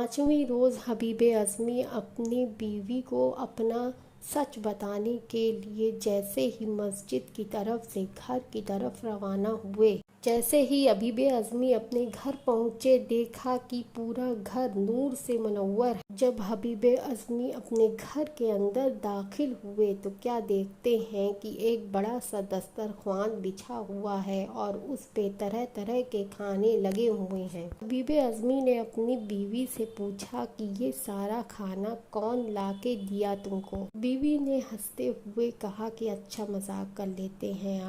5वें रोज़ हबीब अज़मी अपनी बीवी को अपना सच बताने के लिए जैसे ही मस्जिद की तरफ से घर की तरफ रवाना हुए, जैसे ही हबीब अज़मी अपने घर पहुँचे, देखा कि पूरा घर नूर से मुनव्वर है। जब हबीब अज़मी अपने घर के अंदर दाखिल हुए तो क्या देखते हैं कि एक बड़ा सा दस्तरख्वान बिछा हुआ है और उस पे तरह तरह के खाने लगे हुए हैं। हबीब अज़मी ने अपनी बीवी से पूछा कि ये सारा खाना कौन ला के दिया तुमको? बीवी ने हंसते हुए कहा कि अच्छा मजाक कर लेते हैं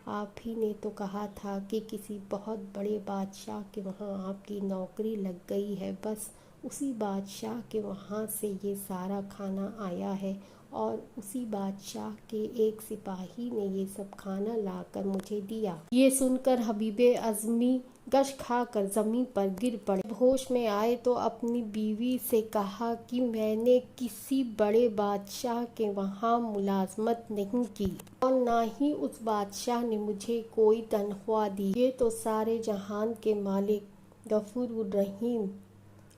आप ही ने तो कहा था कि किसी बहुत बड़े बादशाह के वहाँ आपकी नौकरी लग गई है, बस उसी बादशाह के वहाँ से ये सारा खाना आया है और उसी बादशाह के एक सिपाही ने ये सब खाना लाकर मुझे दिया। ये सुनकर हबीब अज़मी गश खाकर ज़मीन पर गिर पड़े। होश में आए तो अपनी बीवी से कहा कि मैंने किसी बड़े बादशाह के वहाँ मुलाजमत नहीं की और ना ही उस बादशाह ने मुझे कोई तनख्वाह दी। ये तो सारे जहान के मालिक गफूर रहीम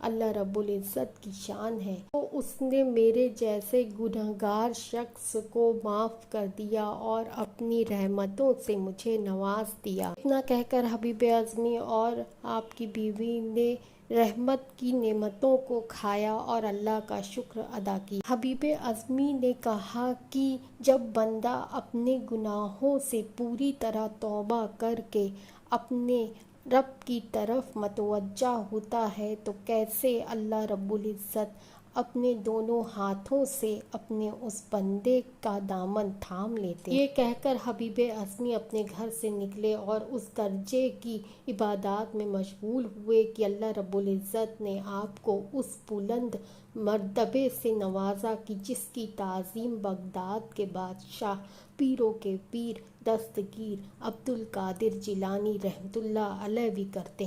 अल्लाह रब्बुल इज़्ज़त की शान है, तो उसने मेरे जैसे गुनहगार शख्स को माफ़ कर दिया और अपनी रहमतों से मुझे नवाज दिया। इतना कहकर हबीब अज़मी और आपकी बीवी ने रहमत की नेमतों को खाया और अल्लाह का शुक्र अदा किया। हबीब अज़मी ने कहा कि जब बंदा अपने गुनाहों से पूरी तरह तौबा करके अपने रब की तरफ मतवज्जा होता है तो कैसे अल्लाह रब्बुल इज़्ज़त अपने दोनों हाथों से अपने उस बंदे का दामन थाम लेते। ये कहकर हबीब अज़मी अपने घर से निकले और उस दर्जे की इबादत में मशगूल हुए कि अल्लाह रब्बुल इज़्ज़त ने आपको उस बुलंद मर्तबे से नवाजा कि जिसकी ताज़ीम बगदाद के बादशाह पीरों के पीर दस्तगीर अब्दुल कादिर जिलानी रहमतुल्लाह अलैह भी करते हैं।